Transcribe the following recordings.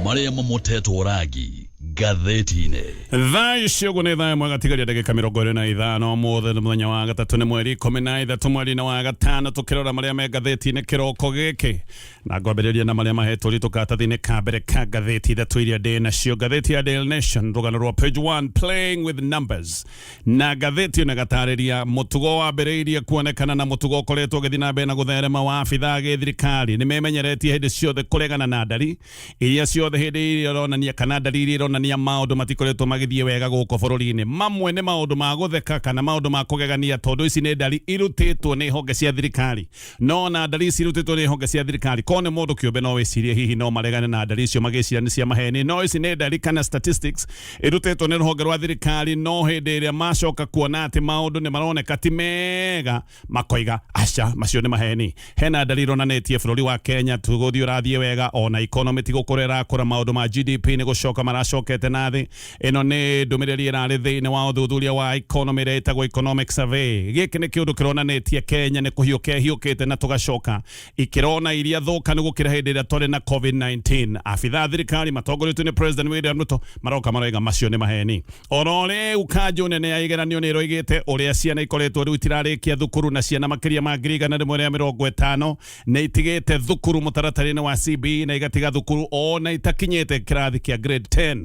maria mamotetwo ragi gatheti-inĩ. Thaa icio nĩ thaa ĩmwe gatigaria ndagĩka 25 mũthenya mũthenya wa gatatu nĩ mweri 13 mweri wa gatano tukirora maria me gatheti-inĩ kiroko gĩkĩ na ngwambĩrĩria na maria mahetwo ritũ karatathi-inĩ ka mbere ka gatheti ithatũ iria ndĩ nacio. Gatheti ya Daily Nation rũgano rwa page 1 playing with numbers, na gatheti ĩno gatarĩria mũtugo wambĩrĩirie kuonekana na mũtugo ũkoretwo ũgĩthiĩ na mbere na gũtherema wa abithaa gĩthirikari. Nĩ memenyeretie hĩndĩ ciothe kũregana na ndari iria ciothe hĩndĩ iria ironania kana ndari ironania maũndũ matikoretwo magĩthiĩ wega gũkũ bũrũri-inĩ. Mamwe nĩ maũndũ ma gũtheka kana maũndũ ma kũgegania tondũ ici nĩ ndari irutĩtwo nĩ honge cia thirikari. No na ndari ici irutĩtwo nĩ honge cia thirikari ko nĩ mũndũ kĩũmbe no wĩcirie hihi no maregane na ndari icio magĩciria nĩ cia maheni. No ici nĩ ndari kana statistics irutĩtwo nĩ rũhonge rwa thirikari, no hĩndĩ ĩrĩa macoka kuona atĩ maũndũ nĩ maroneka ti mega makoiga aca macio nĩ maheni. Hena ndari ironanĩtie bũrũri wa Kenya tũgũthiĩ ũrathiĩ wega, ona economy tigũkũra ĩrakũra, maũndũ ma GDP nĩ gũcoka maracokete na thĩ. Ĩno nĩ ndũmĩrĩri ĩrarĩ thĩinĩ wa ũthuthuria wa economy ĩrĩa ĩtagwo economic survey. Gĩkĩ nĩ kĩũndũ kĩronanĩtie Kenya nĩ kũhiũkĩte na tũgacoka ikĩrona iria thũka nĩ gũkĩra hĩndĩ ĩrĩa tũrĩ na COVID-19. Abithaa thirikari matongoretio nĩ President William Ruto maroka maroiga macio nĩ maheni. Oro rĩu kanjũ nene ya igeranio nĩ ĩroigĩte ũrĩa ciana ikoretwo rĩu itirarĩkia thukuru, na ciana makĩria ma 150 nĩ itigĩte thukuru mũtaratara-inĩ wa CBE na igatiga thukuru ona itakinyĩte kĩrathi kĩa grade 10.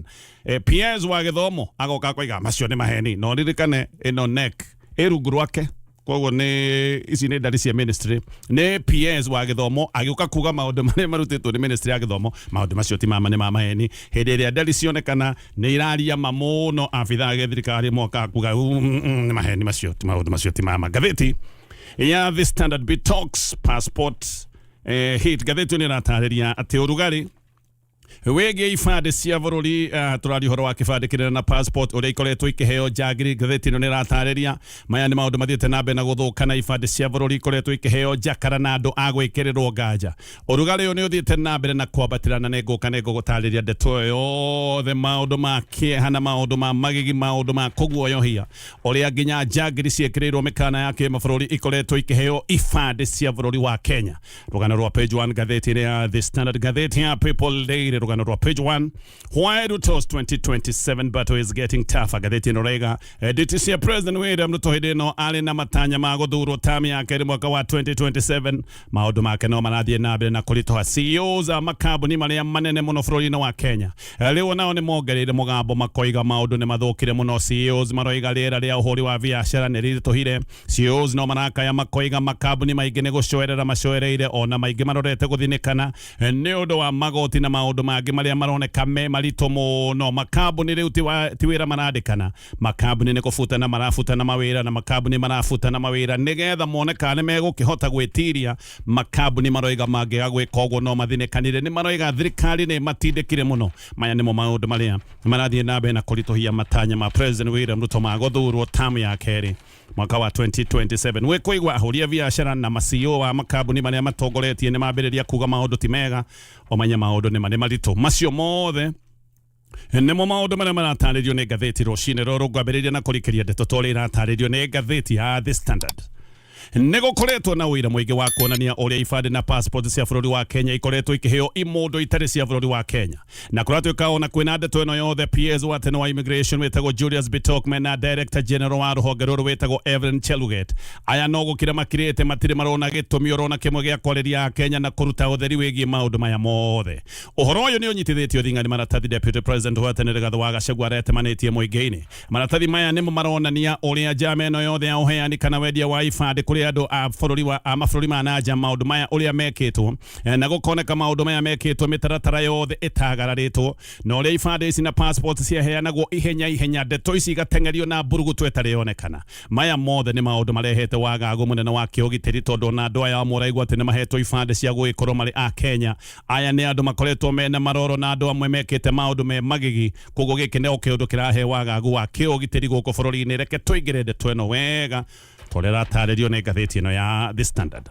PS wa gĩthomo agoka koiga macio nĩ maheni. No ririkane ĩno NEC rungu rwake, koguo nĩ ici nĩ ndari cia ministry. Nĩ PS wa gĩthomo agĩũka kuga maũndũ marĩa marutĩtwo nĩ ministry ya gĩthomo, maũndũ macio ti mama nĩ ma maheni. Hĩndĩ ĩrĩa ndari cionekana nĩ iraria mamuno abithaa gĩthirikari moka kuga nĩ maheni macio, maũndũ macio ti mama. Gatheti ya The Standard Talks passport hit. Gatheti nĩ ĩratarĩria atĩ ũrugarĩ wege ifade cia bũrũri turari horo wa kibande kinene na passport uria ikoretwo ikiheo jagiri. Gatheti ĩno nĩ ĩratarĩria maya nĩ maũndũ mathiĩte na mbere na gũthũkana ifade cia bũrũri ikoretwo ikiheo jakara na andũ agwĩkĩrĩrwo nganja. Ũrugarĩ ũyũ nĩ ũthiĩte na mbere na kwambatĩrana na ngũgũtarĩria ndeto yothe, maũndũ ma kĩeha na maũndũ ma magigi, maũndũ ma kũguoyohia ũrĩa nginya jagiri ciĩkĩrĩirwo mĩkana ya kĩmabũrũri ikoretwo ikiheo ifade cia bũrũri wa Kenya. Rũgano rwa page 1 gatheti ya The Standard. Gatheti ya People Daily rugano rwa page 1 why Ruto's 2027 battle is getting tougher. Gatheti ĩno raiga DTC President William Ruto hĩndĩ ĩno arĩ na matanya ma gũthurwo tamu yake rĩ mwaka wa 2027. Maũndũ make no marathiĩ na mbere na kũritũha. CEOs a makambuni marĩa manene mũno bũrũri-inĩ wa Kenya rĩu nao nĩ mongereire mũgambo makoiga maũndũ nĩ mathũkire mũno. CEOs maroiga rĩera rĩa ũhũri wa biacara nĩ rĩritũhire. CEOs no marakaya makoiga makambuni maingĩ nĩ gũcoerera macoereire, ona maingĩ marorete gũthinĩkana nĩ ũndũ wa magoti na maũndũ mangĩ maria maroneka me marito mũno. Makambuni rĩu ti wĩra marandĩkana, makambuni nĩ gũbutana marabutana mawĩra, na makambuni marabutana mawĩra nĩgetha moneka nĩ megũkĩhota gwĩtiria. Makambuni maroiga mangĩaga gwĩka ũguo no mathinĩkanire. Nĩ maroiga thirikari nĩ matindĩkire mũno. Maya nĩmo maũndũ marĩa marathiĩ na mbere na kũritũhia matanya ma President William Ruto ma gũthurwo tamu ya kerĩ mwaka wa 2027. Wĩkũigua ahũri a biacara na ma-CEO wa makambuni marĩa matongoretie nĩ mambĩrĩria kuga maũndũ ti mega, omanya maũndũ nĩ maritũ. Macio mothe nĩmo maũndũ marĩa maratarĩrio nĩ gatheti rũcinĩ rũrũ. Ngwambĩrĩria na kũrĩkĩria ndeto tũrĩa iratarĩrio nĩ gatheti ya The Standard. Nĩgũkoretwo na ũira mũingĩ wa kuonania ũrĩa ibande na passport cia bũrũri wa Kenya ikoretwo ikiheo imondo itarĩ cia bũrũri wa Kenya, na kũratuĩka ona kwĩna ndeto ĩno yothe. PS wa tene wa immigration wĩtagwo Julius Bitok na Director General wa rũhonge rũrũ wĩtagwo Evelyn Cheluget, aya no gũkĩra makirĩte matirĩ marona gĩtũmi orona kĩmwe gĩa kwarĩria Kenya na kũruta ũtheri wĩgiĩ maũndũ maya mothe. Ũhoro ũyũ nĩ ũnyitithĩtio thing'a nĩ maratathi Deputy President wa tene Rigathi GACHAGUA aretemanĩtie mũingĩ-inĩ. Maratathi maya nĩmo maronania ũrĩa njama ĩno yothe ya ũheani kana wendia wa ibande kũrĩ andũ a mabũrũri ma nanja, maũndũ maya ũrĩa mekĩtwo na gũkoneka maũndũ maya mekĩtwo mĩtaratara yothe ĩtagararĩtwo, na ũrĩa ibande ici na passport ciaheanagwo ihenya. Ndeto ici igateng'erio na mburugutu ĩtarĩ yonekana. Maya mothe nĩ maũndũ marehete wagagu mũnene wa kĩũgitĩri, tondũ na andũ aya moraigua atĩ nĩ mahetwo ibande cia gũgĩkorwo marĩ a Kenya. Aya nĩ andũ makoretwo mena maroro na andũ amwe mekĩte maũndũ me magigi, koguo gĩkĩ nĩ kĩũndũ kĩrahe wagagu wa kĩũgitĩri gũkũ bũrũri-inĩ. Reke tũingĩre ndeto ĩno wega tũrĩa ratarĩrio nĩ gatheti ĩno ya The Standard.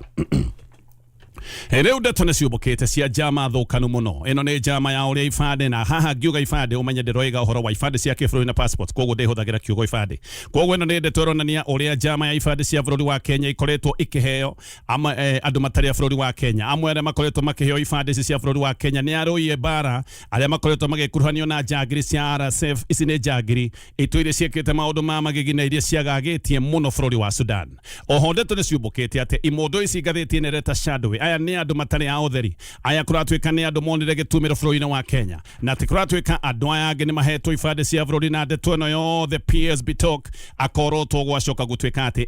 Rĩu ndeto nĩ ciũmbũkĩte cia njama thũkanu mũno. Ĩno nĩ njama ya ũrĩa ibandĩ, na haha ngiuga ibandĩ ũmenye ndĩroiga ũhoro wa ibandĩ cia kĩbũrũri na passport, koguo ndĩhũthagĩra kiugo ibandĩ. Koguo ĩno nĩ ndeto ĩronania ũrĩa njama ya ibandĩ cia bũrũri wa Kenya ikoretwo ikĩheo andũ matarĩ a bũrũri wa Kenya. Amwe arĩa makoretwo makĩheo ibandĩ ici cia bũrũri wa Kenya nĩ arũi mbara arĩa makoretwo magĩkuruhanio na njangiri cia RSF. Ici nĩ njangiri itũire ciĩkĩte maũndũ ma magigi na iria ciagagĩtie mũno bũrũri wa Sudan. Oho ndeto nĩ ciũmbũkĩte atĩ imondo ici ngathĩti-inĩ Reta Shadow, aya nĩ andũ matarĩ a ũtheri, aya kũratuĩka nĩ andũ monire gĩtumĩro bũrũri-inĩ wa Kenya, na ti kũratuĩka andũ aya angĩ nĩ mahetwo ibandĩ cia bũrũri, na ndeto ĩno yothe PS Bitok akorotwo gwacoka gũtuĩka atĩ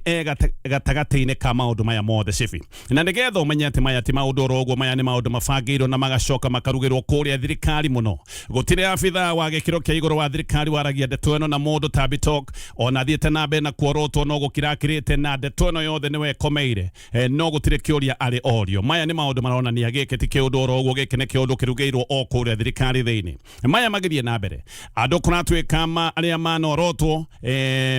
gatagatĩ-inĩ ka maũndũ maya mothe cibi. Na nĩgetha ũmenye atĩ maya ti maũndũ oro ũguo, maya nĩ maũndũ mabangĩirwo na magacoka makarugĩrwo kũrĩa thirikari mũno. Gũtirĩ abithaa wa gĩkĩro kĩa igũrũ wa thirikari waragia ndeto ĩno na mũndũ ta Bitok, ona thiĩte na mbere na kuorotwo no gũkirakĩrĩte, na ndeto ĩno yothe nĩwe ekomeire, no gũtirĩ kĩũria arĩ orio. Maya nĩ maũndũ maronania gĩkĩ ti kĩũndũ oro ũguo, gĩkĩ nĩ kĩũndũ kĩrugĩirwo o kũrĩa thirikari thĩinĩ. Maya magĩthiĩ na mbere, andũ kũratuĩka arĩa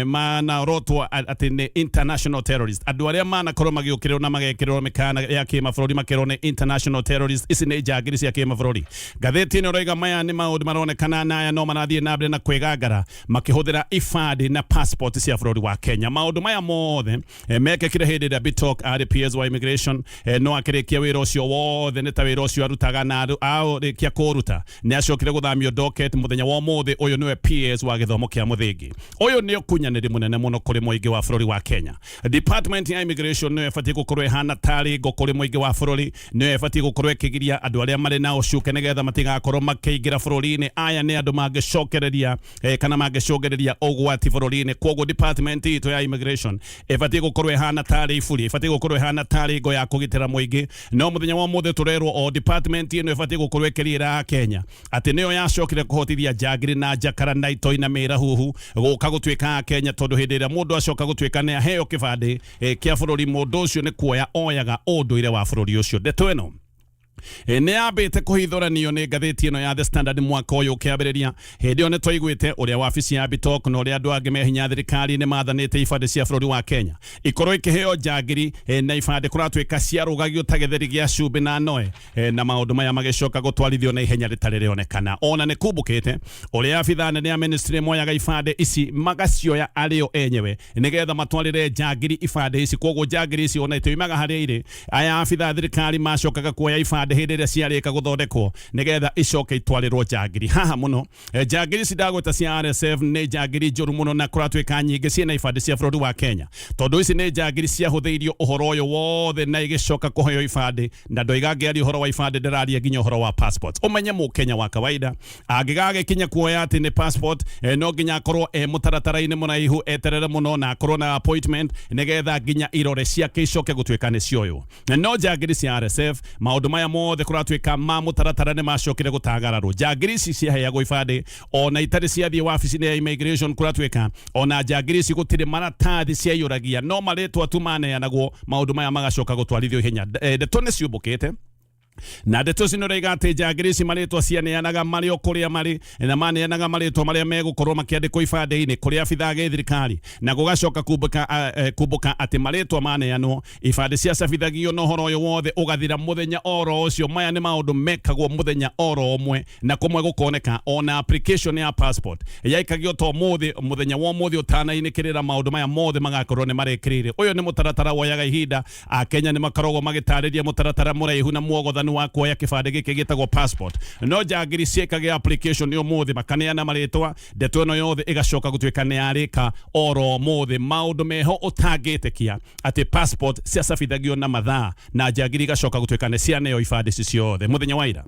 manorotwo atĩ nĩ international terrorist, andũ arĩa manakorwo magĩũkĩrĩrwo na magekĩrĩrwo mĩkana ya kĩmabũrũri makerwo nĩ international terrorist. Ici nĩ njangiri cia kĩmabũrũri. Ngathĩti-inĩ ũroiga maya nĩ maũndũ maronekana na aya no marathiĩ na mbere na kwĩgangara makĩhũthĩra ibandĩ na passport cia bũrũri wa Kenya. Maũndũ maya mothe mekĩkire hĩndĩ ĩrĩa Bitok arĩ PS wa immigration, no akĩrĩkia wĩra ũcio wothe nĩ ta wĩra ũcio arutaga, na arĩkia kũruta nĩ acokire gũthamio docket mũthenya wa ũmũthĩ. Ũyũ nĩwe PS wa gĩthomo kĩa mũthingi. Ũyũ nĩ ũkunyanĩri mũnene mũno kũrĩ mũingĩ wa bũrũri wa Kenya. Department ya immigration nĩyo ĩbatiĩ gũkorwo ĩhana tarĩ ngo kũrĩ mũingĩ wa bũrũri, nĩyo ĩbatiĩ gũkorwo ĩkĩgiria andũ arĩa marĩ na ũcuke nĩgetha matigakorwo makĩingĩra bũrũri-inĩ. Aya nĩ andũ mangĩcokereria kana mangĩcũngĩrĩria ũgwati bũrũri-inĩ. Koguo department itũ ya immigration ĩbatiĩ gũkorwo ĩhana tarĩ iburi, ĩbatiĩ gũkorwo ĩhana tarĩ ngo ya kũgitĩra mũingĩ. No mũthenya wa mũthĩ tũrerwo o department ĩno ĩbatiĩ gũkorwo ĩkĩrĩra Kenya atĩ nĩyo yacokire kũhotithia njangiri na njakara na itoi na mĩrahuhu gũka gũtuĩka Kenya, tondũ hĩndĩ ĩrĩa mũndũ acoka gũtuĩka nĩ aheo kĩbandĩ kĩa bũrũri, mũndũ ũcio nĩ kuoya oyaga ũndũire wa bũrũri ũcio. Ndeto ĩno nĩ yambĩte kũhithũranio nĩ ngathĩti ĩno ya The Standard mwaka ũyũ ũkĩambĩrĩria. Hĩndĩ ĩyo nĩ twaiguĩte ũrĩa wabici ya Bitok na ũrĩa andũ angĩ mehinya thirikari nĩ mathanĩte ibandĩ cia bũrũri wa Kenya ikorwo ikĩheo njangiri na ibandĩ kũratuĩka ciarũgagio ta gĩtheri gĩa cumbĩ na noe, na maũndũ maya magĩcoka gũtwarithio na ihenya rĩtarĩ rĩonekana. Ona nĩ kumbũkĩte ũrĩa abithaa nene ya ministry moyaga ibandĩ ici magacioya arĩo enyewe nĩgetha matwarĩre njangiri ibandĩ ici. Koguo njangiri ici ona itoimaga harĩa irĩ, aya abithaa thirikari macokaga kuoya ibandĩ hĩndĩ ĩrĩa ciarĩka gũthondekwo nĩgetha icoke itwarĩrwo njangiri. Haha mũno njangiri ici ndagweta cia RSF nĩ njangiri njũru mũno, na kũratuĩka nyingĩ ciĩna ibandĩ cia bũrũri wa Kenya, tondũ ici nĩ njangiri ciahũthĩirio ũhoro ũyũ wothe na igĩcoka kũheo ibandĩ, na ndoigangĩaria ũhoro wa ibandĩ, ndĩraria nginya ũhoro wa passport. Ũmenye mũkenya wa kawaida angĩgagĩkinya kuoya atĩ nĩ passport, no nginya akorwo mũtaratara-inĩ mũraihu, eterere mũno na akorwo na appointment nĩgetha nginya irore ciake icoke gũtuĩka nĩ cioywo. No njangiri cia RSF maũndũ maya mothe kũratuĩka ma mũtaratara nĩ macokire gũtagararwo. Njangiri ici ciaheagwo ibandĩ ona itarĩ ciathiĩ wabici-inĩ ya immigration, kũratuĩka ona njangiri ici gũtirĩ maratathi ciaiyũragia, no marĩtwa tu maneanagwo, maũndũ maya magacoka gũtwarithio ihenya. Ndeto nĩ ciũmbũkĩte na ndeto ici nĩũraiga atĩ njangiri ici marĩtwa cianeanaga marĩ o kũrĩa marĩ, na maneanaga marĩtwa marĩa megũkorwo makĩandĩkwo ibandĩ-inĩ kũrĩ abithaa gĩ thirikari, na gũgacoka kumbũka atĩ marĩtwa maneanwo, ibandĩ ciacabithagio na ũhoro ũyũ wothe ũgathira mũthenya oro ũcio. Maya nĩ maũndũ mekagwo mũthenya oro ũmwe, na kũmwe gũkoneka ona application ya passport yaikagio to mũthenya wa ũmũthĩ ũtanainĩkĩrĩra maũndũ maya mothe magakorwo nĩ marekĩrĩire. Ũyũ nĩ mũtaratara woyaga ihinda. Akenya nĩ makoragwo magĩtarĩria mũtaratara mũraihu na muogothanu wa kuoya kĩbandĩ gĩkĩ gĩtagwo passport. No njangiri ciĩkage application nĩ ũmũthĩ makaneana marĩtwa, ndeto ĩno yothe ĩgacoka gũtuĩka nĩ yarĩka oro ũmũthĩ. Maũndũ meho ũtangĩtĩkia atĩ passport ciacabithagio na mathaa, na njangiri igacoka gũtuĩka nĩ cianeo ibandĩ ici ciothe mũthenya wa ira.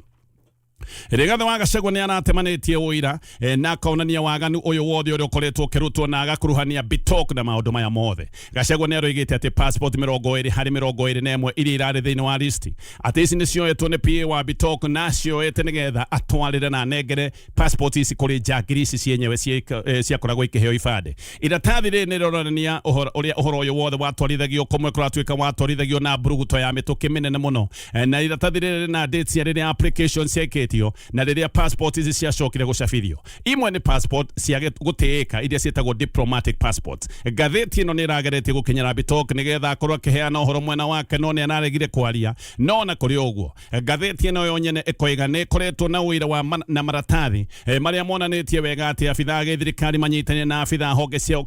Rigathi GACHAGUA nĩ aratemanĩtie ũira na akaonania waganu ũyũ wothe ũrĩa ũkoretwo ũkĩrutwo na agakuruhania Bitok na maũndũ maya mothe. GACHAGUA nĩ aroigĩte atĩ passport 20 harĩ 21 iria irarĩ thĩinĩ wa listi, atĩ ici nĩ cioetwo nĩ PA wa Bitok na cioete nĩgetha atwarĩre na nengere passport ici kũrĩ njangiri ici cienyewe ciakoragwo ikĩheo ibandĩ. Iratathi rĩrĩ nĩ rĩronania ũrĩa ũhoro ũyũ wothe watwarithagio, kũmwe kũratuĩka watwarithagio na mburuguto ya mĩtũkĩ mĩnene mũno, na iratathi rĩrĩ na dates ya rĩrĩa application ciekĩtio na riria passport ici ciacokire gucabithio. Imwe ni passport cia gutiika iria cietagwo diplomatic passports. Ngathĩti ĩno nĩ ĩrageretie gũkinyĩra Bitok nĩgetha akorwo akĩheana ũhoro mwena wake, no nĩ anaregire kwaria. No na kũrĩ ũguo, ngathĩti ĩno yo nyene ĩkoiga nĩ ĩkoretwo na ũira wa na maratathi marĩa monanĩtie wega atĩ abithaa a thirikari manyitanĩire na abithaa honge cia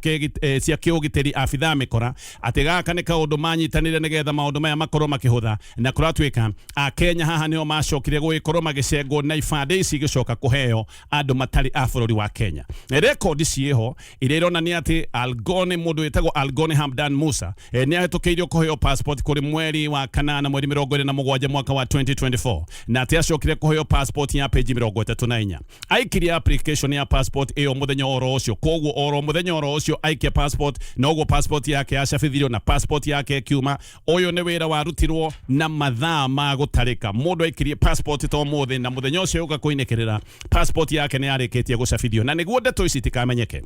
kĩũgitĩri abithaa mĩkora atĩ gaka nĩ kaũndũ manyitanĩire nĩgetha maũndũ maya makorwo makĩhũtha, na kũratuĩka a Kenya haha nĩo macokire gũgĩkorwo magĩcengwo na ibandĩ ici igĩcoka kũheo andũ matarĩ a bũrũri wa Kenya. Rekondi ciĩho iria ironania atĩ Algoni, mũndũ wĩtagwo Algoni Hamdan Musa nĩ ahĩtũkĩirio kũheo passport kũrĩ mweri wa kanana mweri 27 mwaka wa 2024, na atĩ acokire kũheo passport ya page 34. Aikirie application ya passport ĩyo mũthenya oro ũcio, koguo oro mũthenya oro ũcio aikia passport, noguo passport yake yacabithirio na passport yake kiuma. Ũyũ nĩ wĩra warutirwo na mathaa ma gũtarĩka. Mũndũ aikirie passport to mũthĩ na mũthenya ũcio ũka kũinĩkĩrĩra passport yake nĩ yarĩkĩtie gũcabithio, na nĩguo ndeto ici itikamenyeke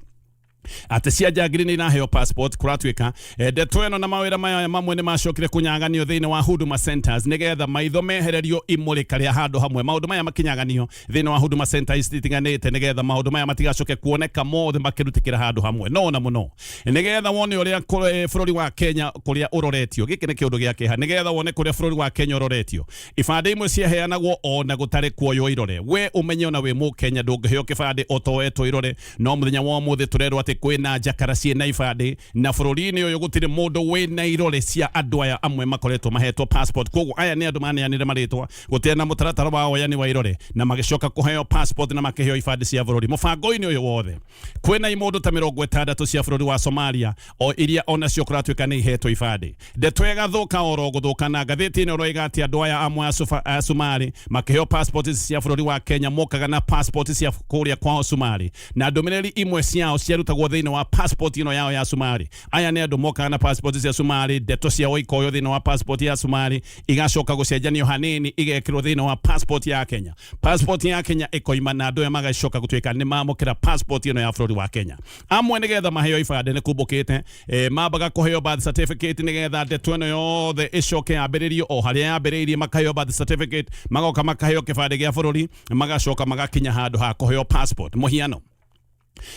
atĩ cia njangiri nĩ iraheo passport. Kũratuĩka ndeto ĩno na mawĩra maya mamwe nĩ macokire kũnyaganio thĩinĩ wa Huduma centers nĩgetha maitho mehererio imũrĩka rĩa handũ hamwe. Maũndũ maya makinyaganio thĩinĩ wa Huduma centers itiganĩte nĩgetha maũndũ maya matigacoke kuoneka mothe makĩrutĩkĩra handũ hamwe. No na mũno nĩgetha wone ũrĩa bũrũri wa Kenya kũrĩa ũroretio, gĩkĩ nĩ kĩũndũ gĩa kĩeha, nĩgetha wone kũrĩa bũrũri wa Kenya ũroretio, ibandĩ imwe ciaheanagwo ona gũtarĩ kuoywo irore. We ũmenye ona wĩ Mũkenya ndũngĩheo kĩbandĩ otoetwo irore, no mũthenya wa ũmũthĩ tũrerwo atĩ kwĩna njakara ciĩna ibandĩ, na bũrũri-inĩ ũyũ gũtirĩ mũndũ wĩna irore cia andũ aya amwe makoretwo mahetwo passport. Koguo aya nĩ andũ maneanire marĩtwa gũtirĩ na mũtaratara wa oyani wa irore, na magĩcoka kũheo passport na makĩheo ibandĩ cia bũrũri. Mũbango-inĩ ũyũ wothe kwĩna imũndũ ta 60 cia bũrũri wa Somalia o iria onacio kũratuĩka nĩ ihetwo ibandĩ. Ndeto ĩgathũka oro gũthũka, na ngathĩti ĩno ĩroiga atĩ andũ aya amwe a Somali makĩheo passport cia bũrũri wa Kenya mokaga na passport cia kũrĩa kwao Somali, na ndũmĩrĩri imwe ciao ciarutagwo thĩinĩ wa passport ino yao ya Somali. Aya nĩ andũ mokaga na passport cia Somali, ndeto ciao ikoyo thĩinĩ wa passport ya Somali igacoka gũcenjanio hanini igekĩrwo thĩinĩ wa passport ya Kenya. Passport ya Kenya ĩkoima na andũ aya magacoka gũtuĩka nĩ mamũkĩra passport ino ya bũrũri wa Kenya. Amwe nĩgetha maheo ibandĩ nĩ kumbũkĩte mambaga kũheo birth certificate nĩgetha ndeto ĩno yothe ĩcoke yambĩrĩrio o harĩa yambĩrĩirie, makaheo birth certificate, magoka makaheo kĩbandĩ gĩa bũrũri, magacoka magakinya handũ ha kũheo passport. Mũhiano,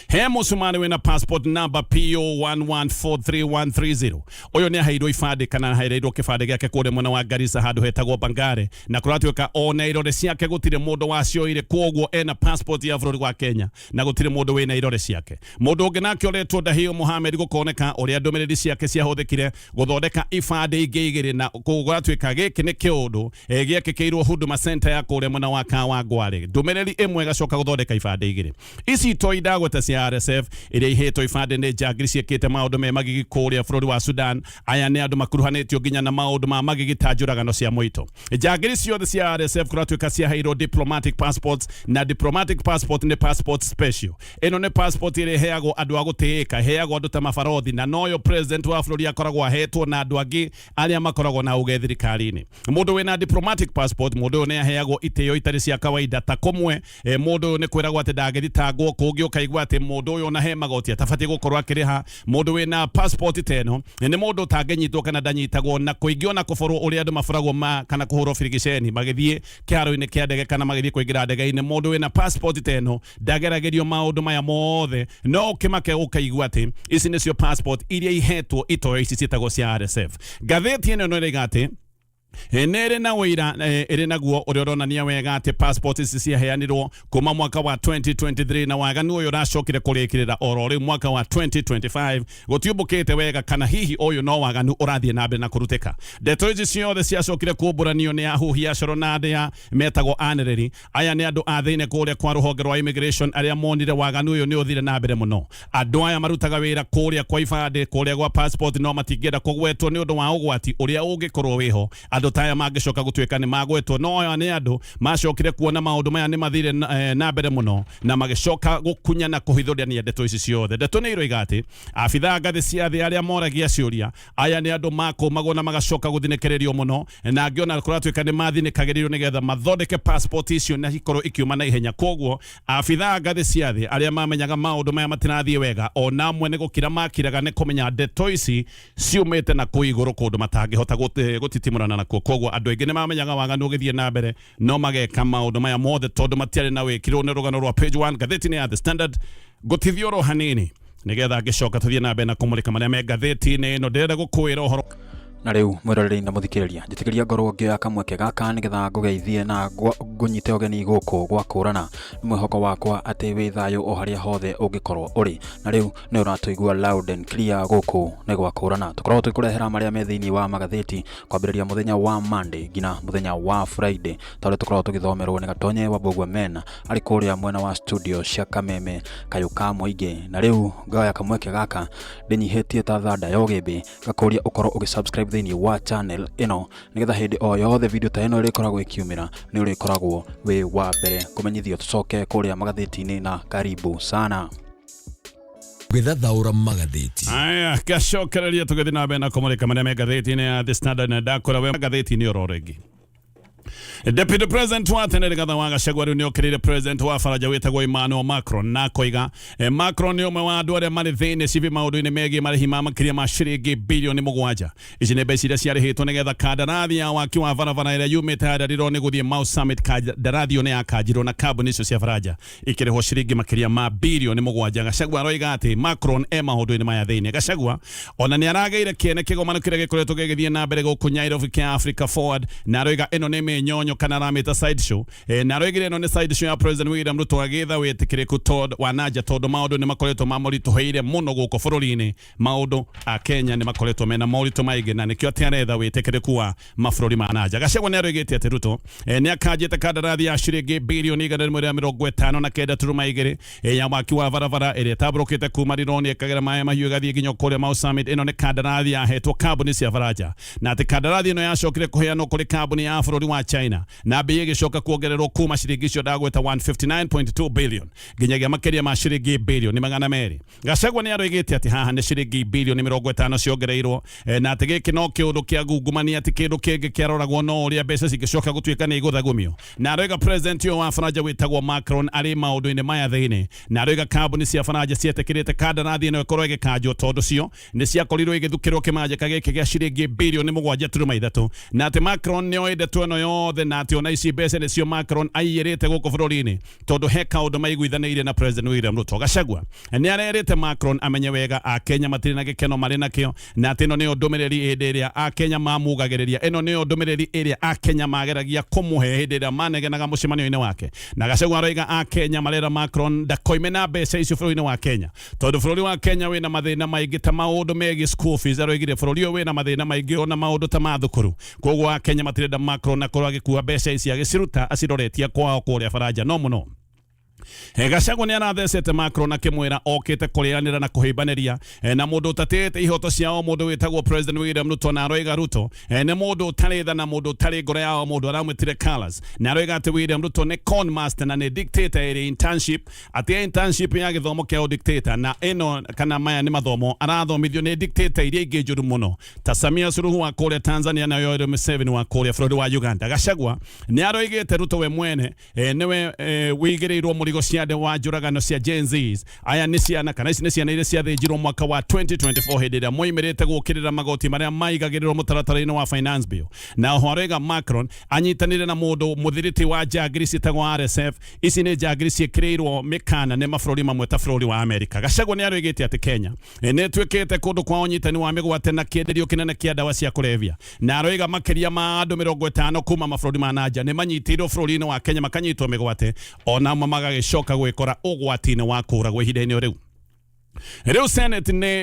he Mũsumani wĩna passport number PO11433130 ũyũ nĩ aheirwo ibandĩ kana aheirwo kĩbandĩ gĩake kũrĩa mwena wa Garissa handũ hetagwo Bangare, na kũratuĩka ona irore ciake gũtirĩ mũndũ wacioire, koguo ena passport ya bũrũri wa Kenya na gũtirĩ mũndũ wĩna irore ciake. Mũndũ ũngĩ nake ũretwo Dahio Mohamed gũkoneka ũrĩa ndũmĩrĩri ciake ciahũthĩkire gũthondeka ibandĩ ingĩ igĩrĩ, na kũratuĩka gĩkĩ nĩ kĩũndũ gĩekĩkĩirwo Huduma Center ya kũrĩa mwena wa Kawangware. Ndũmĩrĩri ĩmwe ĩgacoka gũthondeka ibandĩ igĩrĩ. Ici to indagweta cia RSF iria ihetwo ibandĩ nĩ njangiri ciĩkĩte maũndũ me magigi kũrĩa bũrũri wa Sudan. Aya nĩ andũ makuruhanĩtio nginya na maũndũ ma magigi ta njũragano cia mũito. Njangiri ciothe cia RSF kũratuĩka ciaheirwo diplomatic passports, na diplomatic passport nĩ passport special. Ĩno nĩ passport ĩrĩa ĩheagwo andũ a gũtĩĩka, ĩheagwo andũ ta mabarothi, na noyo president wa bũrũri akoragwo ahetwo na andũ angĩ arĩa makoragwo na uge thirikari-inĩ. Mũndũ wĩna diplomatic passport, mũndũ ũyũ nĩ aheagwo itĩo itarĩ cia kawaida, ta kũmwe mũndũ ũyũ nĩ kwĩragwo atĩ ndangĩthitangwo, kũngĩ ũkaigua atĩ mũndũ ũyũ ona he magoti atabatiĩ gũkorwo akĩrĩha. Mũndũ wĩna passport teno nĩ mũndũ ũtangĩnyitwo kana ndanyitagwo, na kũingĩ ona kũborwo ũrĩa andũ maboragwo kana kũhũrwo birigiceni magĩthiĩ kĩharo-inĩ kĩa ndege kana magĩthiĩ kũingĩra ndege-inĩ. Mũndũ wĩna passport teno ndageragĩrio maũndũ maya mothe, no ũkĩmake ũkaigua atĩ ici nĩcio passport iria ihetwo itoyo ici ciĩtagwo cia RSF. Ngathĩti ĩno nĩ ĩroiga atĩ nere na wĩra ĩrĩ naguo ũrĩa ũronania wega atĩ passport ici ciaheanirwo kuma mwaka wa 2023 na waganu ũyũ ũracokire kũrĩkĩrĩra oro rĩu mwaka wa 2025. Gũtiumbũkĩte wega kana hihi ũyũ no waganu ũrathiĩ na mbere na kũrutĩka. Ndeto ici ciothe ciacokire kumbũranio nĩ ahuhi acoro na andĩa metagwo anĩrĩri. Aya nĩ andũ a thĩinĩ kũrĩa kwa rũhonge rwa immigration arĩa monire waganu ũyũ nĩ ũthire na mbere mũno. Andũ aya marutaga wĩra kũrĩa kwa ibandĩ, kũrĩa gwa passport, no matingĩenda kũgwetwo nĩ ũndũ wa ũgwati ũrĩa ũngĩkorwo wĩho. Andũ taya mangĩcoka gũtuĩka nĩ magwetwo, no aya nĩ andũ macokire kuona maũndũ maya nĩ mathire na mbere mũno, na magĩcoka gũkunya na kũhithũrania ndeto ici ciothe. Ndeto nĩ iroiga atĩ abithaa ngathĩ cia thĩ arĩa moragia ciũria, aya nĩ andũ makũmagwo na magacoka gũthinĩkĩrĩrio mũno, na angĩona kũratuĩka nĩ mathinĩkagĩrĩrio nĩgetha mathondeke passport icio na ikorwo ikiuma na ihenya. Koguo abithaa ngathĩ cia thĩ arĩa mamenyaga maũndũ maya matirathiĩ wega, ona amwe nĩ gũkira makiraga nĩ kũmenya ndeto ici ciumĩte na kũigũrũ kũndũ matangĩhota gũtitimũrana na nakuo koguo andu aingi nimamenyaga waganu githie na mbere no mageka maundu maya mothe tondu matiari na wikirwo ni rugano rwa page 1 gatheti-ini ya The Standard gutithio ro hanini nigetha ngicoka tuthie na mbere na kumulika maria me gatheti-ini ino ndirenda gukwira uhoro na riu mwiroreri na muthikiriria njitikiria ngorwo ngioya kamweke gaka nigetha ngugeithie na ngunyite ogeni guku gwa kurana mwihoko wakwa ati wi thayo o haria hothe ungikorwo uri na riu ni uratuigua loud and clear guku ni gwa kurana tukorwo tukurehera maria me thiini wa magatheti kwambiriria muthenya wa Monday ngina muthenya wa Friday tore tukorwo tugithomerwo ni Gatonye wa Bogwa Men ari kuria mwena wa studio cia Kameme kayuka muingi na riu ngoya kamweke gaka ndinyihitie ta thanda ya ugimbi gakuria ukorwo ugisubscribe thini wa channel ino nigetha hindi o yothe video ta ino irikoragwo ikiumira ni urikoragwo wi wa mbere kumenyithio tucoke kuria magatheti-ini na karibu sana gwithathaura magatheti aya gacokereria tugithi na mbere na kumulika maria me gatheti-ini ya The Standard na ndakora we gatheti-ini ororengi Deputy President wa tene Rigathi GACHAGUA riu niokirire President wa Faraja witagwo Emmanuel Macron na koiga Macron ni umwe wa andu aria mari thiini civi maundu-ini megie marihi ma makiria ma ciringi bilioni 7 ici ni mbeca iria ciarihitwo nigetha kandarathi ya waki wa barabara iria yumite harirwo ni guthie Mau Summit kandarathi ni yakanjirwo na kambuni icio cia Faraja ikirihwo ciringi makiria ma bilioni 7 GACHAGUA roiga ati Macron maundu-ini maya thiini GACHAGUA ona ni arageire kiene kigomano kiria gikoretwo gigithie na mbere guku Nairobi kia Africa Forward na roiga ino ni menyonyo kana ramita side show na roigire no ni side show ya President William Ruto agitha witikiriku tod wanaja tondu maundu ni makoretwo mamorituheire muno guko bururi-ini maundu a Kenya ni makoretwo mena moritu maige na nikio tiaretha witikiriku wa mabururi ma naja GACHAGUA ni aroigite ati Ruto ni akanjite kandarathi ya ciringi bilioni 150 na kenda turuma igiri ya waki wa barabara iria taburukite kuma rironi ikagira maye mahiu gathie nginya kuria Mau Summit ino ni kandarathi ya hetwo kambuni cia Faraja na ati kandarathi ino yacokire kuheanwo kuri kambuni ya bururi wa China na bei igicoka kuongererwo kuma ciringi icio ndagweta 159.2 billion nginyagia makiria ma ciringi bilioni 200 GACHAGUA ni aroigite ati haha ni ciringi bilioni 50 ciongereirwo na ati giki no kiundu kia gungumania ati kindu kingi kiaroragwo no uria mbeca cigicoka gutuika ni iguthagumio na aroiga President wa Faraja witagwo Macron ari maundu-ini maya thiini na aroiga kambuni cia Faraja cietikirite kandarathi ino ikorwo igikanjwo tondu cio ni ciakorirwo igithukirwo kimanja giki gia ciringi bilioni 7.3 na ati Macron ni oide tweno yothe na ati ona ici mbeca nicio Macron aiyirite guku bururi-ini tondu he kaundu maiguithaniire na President William Ruto GACHAGUA ni arerite Macron amenye wega a Kenya matiri na gikeno mari nakio na ati ino ni ndumiriri hindi iria a Kenya mamugagiriria ino ni ndumiriri iria a Kenya mageragia kumuhe hindi iria manegenaga mucemanio-ini wake na GACHAGUA aroiga a Kenya marera Macron ndakoime na mbeca icio bururi-ini wa Kenya tondu bururi wa Kenya wina mathina maingi ta maundu megi school fees aroigire bururi uyu wina mathina maingi ona maundu ta mathukuru koguo a Kenya matirenda Macron akorwo agikua mbeca ici agiciruta aciroretia kwao kuria Faraja no muno GACHAGUA ni arathecete Macron akimwira okite kurianira na kuhimbaniria na mundu utatete ihoto ciao mundu witagwo President William Ruto na aroiga Ruto ni mundu utari tha na mundu utari ngoro yao mundu aramwitire colors na aroiga ati William Ruto ni con master na ni dictator iri internship ati internship ya githomo kia dictator na ino kana maya ni mathomo arathomithio ni dictator iria ingi njuru muno ta Samia Suluhu wa kuria Tanzania na Yoweri Museveni wa kuria bururi wa Uganda GACHAGUA ni aroigite Ruto we mwene niwe wigirirwo murigo ciade wa njuragano cia Gen Zs aya ni ciana kana ici ni ciana iria ciathĩnjirwo mwaka wa 2024 hĩndĩ ĩrĩa moimirĩte gũkĩrĩra magoti marĩa maigagĩrĩrwo mũtaratara-inĩ wa finance bill na horega Macron anyitanĩire na mũndũ mũthiriti wa njangiri ciĩtagwo RSF ici nĩ njangiri ciĩkĩrĩirwo mĩkana nĩ mabũrũri mamwe ta bũrũri wa Amerika GACHAGUA nĩ aroigĩte atĩ Kenya nĩ ĩtuĩkĩte kũndũ kwa ũnyitani wa mĩgwate na kĩenderio kĩnene kĩa ndawa cia kũrebia na aroiga makĩria ma andũ 50 kuma mabũrũri ma nanja nĩ manyitĩirwo bũrũri-inĩ wa Kenya makanyitwo mĩgwate ona magagĩcoka gwĩkora ũgwati-inĩ wa kũũragwo ihinda-inĩ rĩu Riu Senate ni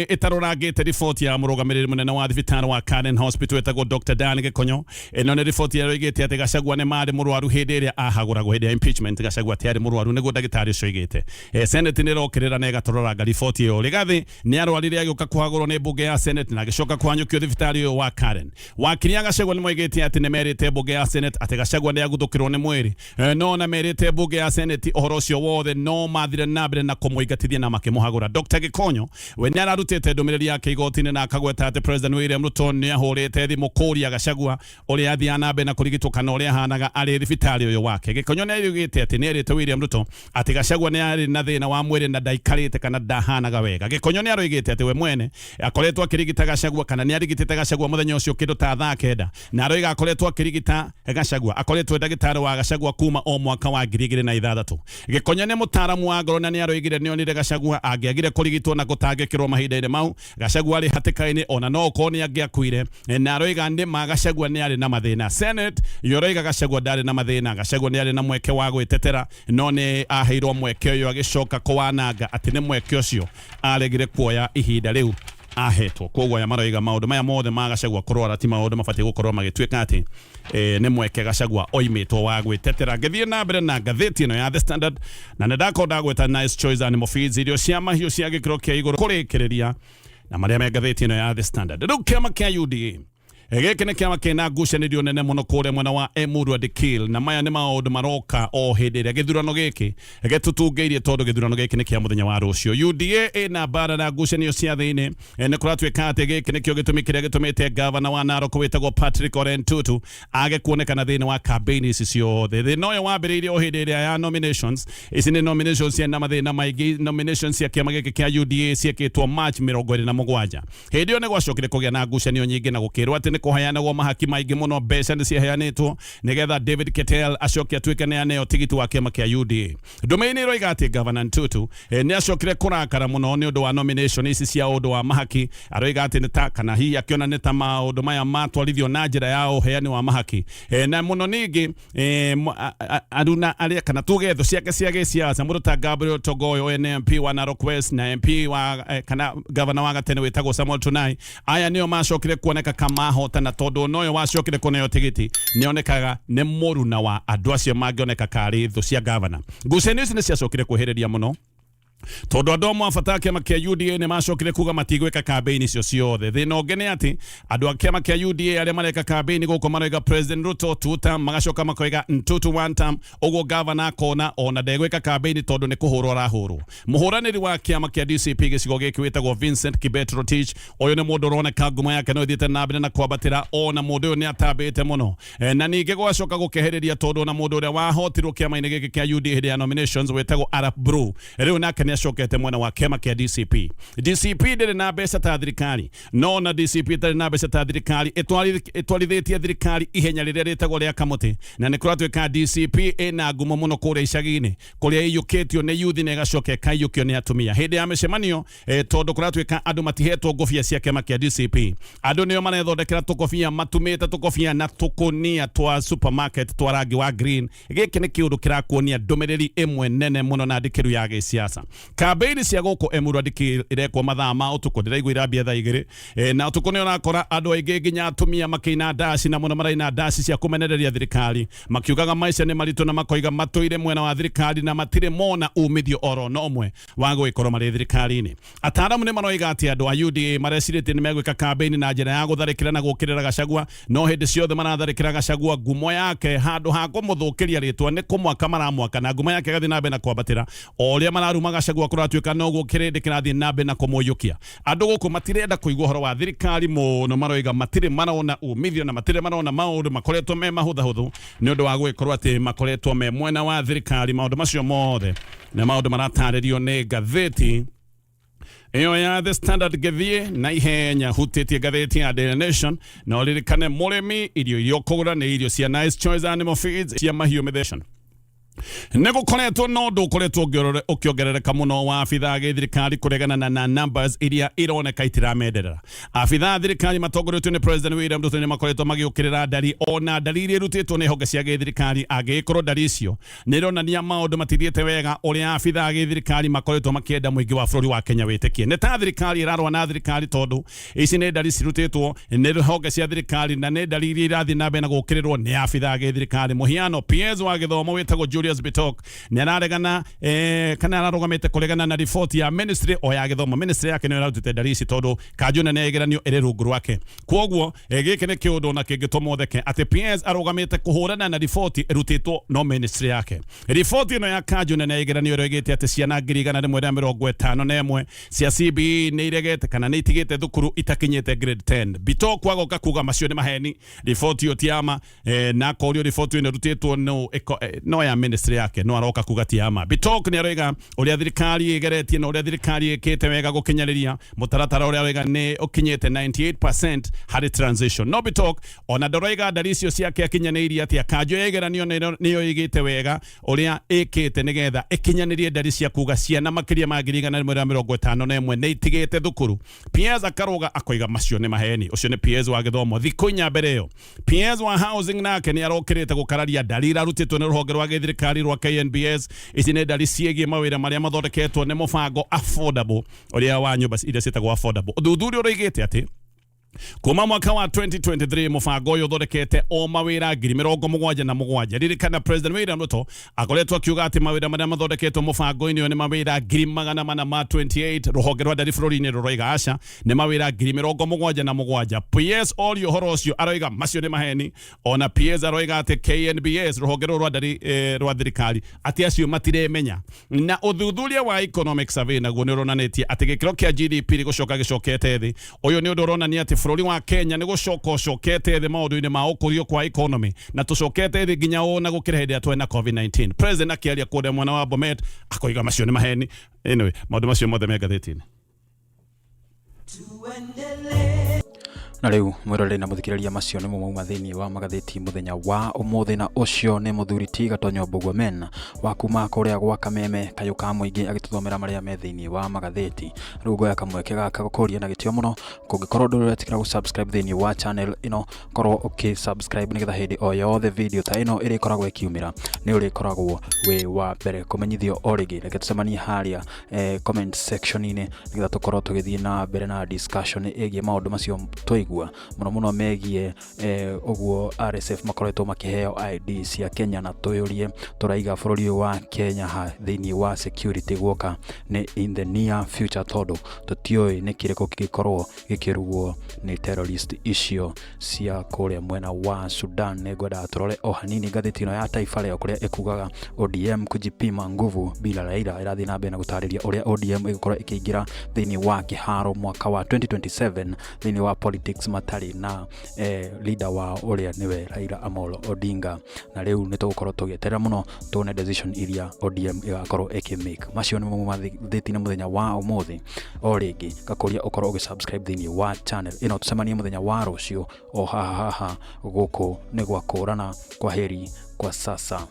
itaroragite riboti ya murugamiriri munene wa thibitari wa Karen Hospital etagwo Dr. Dan Gikonyo ino ni riboti yaroigite ati GACHAGUA ni mari murwaru hindi iria ahaguragwo hindi ya impeachment GACHAGUA tiari murwaru niguo ndagitari ucio igite Senate ni rokirira na igatororanga riboti iyo Rigathi ni arwarire agiuka kuhagurwo ni bunge ya Senate na agicoka kwanyukio thibitari uyo wa Karen wakiria GACHAGUA ni moigite ati ni merite bunge ya Senate ati GACHAGUA ni aguthukirwo ni mwiri no na merite bunge ya Senate uhoro ucio wothe no mathire na mbere na kumuingatithia na makimuhagura Gachagua. Dr. Gikonyo we nĩ ararutĩte ndũmĩrĩri yake igoti-inĩ na akagweta atĩ President William Ruto nĩ ahũrĩte thimũ kũria Gachagua ũrĩa athiaga na mbere na kũrigitwo kana ũrĩa ahanaga arĩ thibitarĩ ũyũ wake. Gikonyo nĩ augĩte atĩ nĩ erĩte William Ruto atĩ Gachagua nĩ arĩ na thĩna wa mwĩrĩ na ndaikarĩte kana ndahanaga wega. Gikonyo nĩ aroigĩte atĩ we mwene akoretwo akĩrigita Gachagua kana nĩ arigitĩte Gachagua mũthenya ũcio kĩndũ ta thaa kenda na aroiga akoretwo akĩrigita Gachagua akoretwo ndagĩtarĩ wa Gachagua kuma o mwaka wa 2006. Gikonyo nĩ mũtaaramu wa ngoro na nĩ aroigire nĩ onire Gachagua angĩagire kũrigitwo na gũtangĩkĩrwo mahinda-inĩ mau. Gachagua arĩ hatĩka-inĩ ona no okorwo nĩ angĩakuire na aroiga nĩ ma Gachagua nĩ arĩ na mathĩna. Senate yoroiga Gachagua ndarĩ na mathĩna. Gachagua nĩ arĩ na mweke wa gwĩtetera no nĩ aheirwo mweke ũyũ agĩcoka kũwananga atĩ nĩ mweke ũcio aregire kuoya ihinda rĩu ahetwo. Koguo ya maroiga maũndũ maya mothe ma Gachagua kũrwara ti maũndũ mabatiĩ gũkorwo magĩtuĩka atĩ nĩ mweke Gachagua oimĩtwo wa gwĩtetera. Ngĩthiĩ na mbere na ngathĩti ĩno ya The Standard na nĩndakorwo ndagwĩta nice choice animal feeds, irio cia mahiũ cia gĩkĩro kĩa igũrũ kũrĩkĩrĩria na marĩa me ngathĩti ĩno ya The Standard. Rĩu kĩama kĩa UDA gĩkĩ nĩ kĩama kĩna ngucanĩrio nene mũno kũrĩa mwena wa Emurua Dikil na maya nĩ maũndũ maroka o hĩndĩ ĩrĩa gĩthurano gĩkĩ gĩtũtungĩirie tondũ gĩthurano gĩkĩ nĩ kĩa mũthenya wa rũciũ. UDA ĩna mbara na ngucanio cia thĩinĩ nĩ kũratuĩka atĩ gĩkĩ nĩkĩo gĩtũmi kĩrĩa gĩtũmĩte gavana wa Narok wĩtagwo Patrick Ole Ntutu age kuonekana thĩinĩ wa campaign ici ciothe. Thĩna ũyũ wambĩrĩirie o hĩndĩ ĩrĩa ya nominations. Ici nĩ nominations cia na mathĩna maingĩ. Nominations cia kĩama gĩkĩ kĩa UDA ciĩkĩtwo March 27. Hĩndĩ ĩyo nĩ gwacokire kũgĩa na ngucanio nyingĩ na gũkĩrwo atĩ kuheanagwo mahaki maingĩ mũno, mbeca nĩ ciaheanĩtwo nĩgetha David Ketel acoke atuĩke nĩ aneo tigiti wa kĩama kĩa UDA. Ndũmĩrĩri ĩroiga atĩ Governor Ntutu nĩ acokire kũrakara mũno nĩ ũndũ wa nomination ici cia ũndũ wa mahaki. Aroiga atĩ nĩ ta kana hihi akĩona nĩ ta maũndũ maya matwarithio na njĩra ya ũheani wa mahaki na mũno ningĩ aruna arĩa kana tuge thũ ciake cia gĩsiasa mũndũ ta Gabriel Togoyo MP wa Narok West na MP wa kana governor wa gatene wĩtagwo Samuel Tunai. Aya nĩo macokire kuoneka kama hotana tondũ noyo wacokire kũneo tigiti nĩ onekaga nĩ mũruna wa andũ acio mangĩoneka karĩ thũ cia governor. Ngucanio ici nĩ ciacokire kwehereria mũno tondũ andũ amwe a bata kĩama kĩa UDA nĩ macokire kuga matigwĩka campaign icio ciothe. Thĩna ũngĩ nĩ atĩ andũ a kĩama kĩa UDA arĩa mareka campaign gũkũ maroiga President Ruto 2 term, magacoka makoiga Ntutu 1 term, ũguo governor akona ona ndegwĩka campaign tondũ nĩ kũhũrwo arahũrwo. Mũhũranĩri wa kĩama kĩa DCP gĩcigo gĩkĩ wĩtagwo Vincent Kibet Rotich, ũyũ nĩ mũndũ ũroneka ngumo yake no ĩthiĩte na mbere na kwambatĩra, ona mũndũ ũyũ nĩ atambĩte mũno na ningĩ gwacoka gũkehereria tondũ na mũndũ ũrĩa wahotirwo kĩama-inĩ gĩkĩ kĩa UDA hĩndĩ ya nominations wĩtagwo Arap Bru rĩu nake nĩ acokete mwena wa kĩama kĩa DCP. DCP ndĩrĩ na mbeca ta thirikari, no na DCP ĩtarĩ na mbeca ta thirikari ĩtwarithĩtie thirikari ihenya rĩrĩa rĩtagwo rĩa kamũtĩ, na nĩ kũratuĩka DCP ĩna ngumo mũno kũrĩa icagi-inĩ kũrĩa ĩiyũkĩtio nĩ yuthi na ĩgacoka ĩkaiyũkio nĩ atumia. Hĩndĩ ya mĩcemanio tondũ kũratuĩka andũ matihetwo ngũbia cia kĩama kĩa DCP, andũ nĩo marethondekera tũkobia, matumĩte tũkobia na tũkũnia twa supermarket twa rangi wa green. Gĩkĩ nĩ kĩũndũ kĩrakuonia ndũmĩrĩri ĩmwe nene mũno na ndĩkĩru ya gĩsiasa. Campaign cia gũkũ Emurua Dikil irekwo mathaa ma ũtukũ, ndĩraigua irambia thaa 2 na ũtukũ nĩ ũrakora andũ aingĩ nginya atumia makĩina ndaci na mũno maraina ndaci cia kũmenereria thirikari, makiugaga maica nĩ maritũ na makoiga matũire mwena wa thirikari na matirĩ mona umithio oro no ũmwe wa gũgĩkorwo marĩ thirikari-inĩ. Ataaramu nĩ maroiga atĩ andũ a UDA marecirĩtie nĩ megwĩka campaign na njĩra ya gũtharĩkĩra na gũkĩrĩra Gachagua, no hĩndĩ ciothe maratharĩkĩra Gachagua, ngumo yake handũ ha kũmũthũkĩria rĩtwa nĩ kũmwaka maramwaka na ngumo yake gathiĩ na mbere na kwambatĩra o ũrĩa mararuma Gachagua kũratuĩka no gũkĩrĩndĩ kĩrathiĩ na mbere na kũmũiyũkia. Andũ gũkũ matirenda kũigua ũhoro wa thirikari mũno, maroiga matirĩ marona umithio na matirĩ marona maũndũ makoretwo me mahũthahũthũ nĩ ũndũ wa gũgĩkorwo atĩ makoretwo me mwena wa thirikari. Maũndũ macio mothe na maũndũ maratarĩrio nĩ ngathĩti ĩyo ya The Standard. Gĩthiĩ na ihenya hutĩtie ngathĩti ya Daily Nation na ũririkane mũrĩmi, irio iria ũkũgũra nĩ irio cia Nice Choice Animal Feeds cia mahiũ mĩthecon. Nĩgũkoretwo no ũndũ ũkoretwo ũkĩongerereka mũno wa abithaa gĩthirikari kũregana na numbers iria ironeka itiramenderera. Abithaa thirikari matongoretio nĩ President William Ruto nĩ makoretwo magĩũkĩrĩra ndari ona ndariri irutĩtwo nĩ honge cia gĩthirikari, angĩkorwo ndari icio nĩ ironania maũndũ matithiĩte wega ũrĩa abithaa gĩthirikari makoretwo makĩenda mũingĩ wa bũrũri wa Kenya wĩtĩkie. Nĩ ta thirikari ĩrarũa na thirikari tondũ ici nĩ ndari cirutĩtwo nĩ honge cia thirikari na nĩ ndari iria irathiĩ na mbere na gũkĩrĩrwo nĩ abithaa gĩthirikari. Mũhiano PS wa gĩthomo wĩtagwo Julius Bitok ni araregana kana ararugamite kuregana na report ya ministry o ya githomo. Ministry yake ni iratute darisi tondu Kajuna ne egeranio ere rungu rwake. Kwoguo giki ni kiundu na kingituma theke ati PS arugamite kuhurana na report irutitwo no ministry yake. Report ino ya Kajuna ne egeranio regete ati ciana 151 cia CBE ni iregete kana ni itigite thukuru itakinyite grade 10. Bitok kwagoka kuga macio ni maheni. Report yo tiama na korio report ino rutitwo no ya ministry yake no aroka kuga tiama. Bitok ni arega uria thirikari igeretie no uria thirikari ikite wega gukinyariria mutaratara uria wega ni ukinyite 98% hari transition. No Bitok ona ndoroiga daricio ciake akinyaniria ati Kajũ yegeranio niyo igite wega uria ikite nigetha ikinyanirie dari cia kuga ciana makiria ma 151 ni itigite thukuru. PS akaroga akoiga macio ni maheni. Ucio ni PS wa githomo thikunya mbere yo. PS wa housing nake ni arokirite gukararia darira rutitwo ni ruhonge rwa thirikari rwa KNBS. Ici ni dari ciegi mawira maria mathondeketwo ni mubango affordable uria wa nyumba iria citagwo affordable. Uthuthuria uroigite ati kuma mwaka wa 2023 mubango uyu thondekete o mawira 77,000. Ririkana President William Ruto akoretwo akiuga ati mawira maria mathondeketwo mubango-ini ni mawira 428. Ruhonge rwa ndari bũrũri-inĩ rũroiga aca ni mawira 77,000. PS all uhoro ucio aroiga macio ni maheni. Ona PS aroiga ati KNBS ruhonge rwa ndari rwa thirikari ati acio matiremenya. Na uthuthuria wa economic survey naguo ni uronanitie ati gikiro kia GDP rigucoka gicokete thi. Uyu ni undu uronania ati bũrũri wa Kenya ni gucokete thi maundu-ini ma ukurio kwa economy na tucokete thi nginya ona gukira hindi atwe na COVID-19. President akiaria kuria mwana wa Bomet akoiga macio ni maheni. Anyway, maundu macio mothe Magathiti-ini. Na riu mwiroreri na muthikiriria macio ni mauma thiini wa Magathiti muthenya wa umuthi, na ucio ni muthuri ti Gatonyo Bogwomen wa kuma kuria gwa Kameme kayuka muingi agituthomera maria me thiini wa Magathiti. Riu ngoya kamweke gaka gukuria na gitio muno kungikorwo nduretikira gu subscribe thiini wa channel ino korwo subscribe nigetha hindi o yothe video ta ino iri koragwo ikiumira ni uri koragwo we wa mbere kumenyithio origi. Reke tucemanie haria comment section ini nigetha tukorwo tugithie na mbere na discussion igie maundu macio twigu muno megie uguo RSF makoretwo makiheo IDs cia Kenya na tuyurie turaiga bũrũri wa Kenya ha thiini wa security guoka ni in the near future todo tutioi ni kiriko gikorwo gikirugwo ni terrorist icio cia kuria mwena wa Sudan. Ne gwenda turore o hanini ngathĩti ino ya Taifa Leo kuria ikugaga ODM kujipima nguvu bila Raila irathi na mbere na gutariria uria ODM igikorwo ikiingira thiini wa kiharo mwaka wa 2027 thiini wa politics matari na leader wa uria niwe Raila Amolo Odinga. Na riu nitugukorwo tugieterera muno tuone decision iria ODM igakorwo ikimake. Macio ni Magathiti-ini muthenya wa umuthi. O ringi gakuria ukorwo ugisubscribe thiini wa channel ino. Tucemanie muthenya wa rucio o haha guku ni gwa kurana. Kwa heri kwa sasa.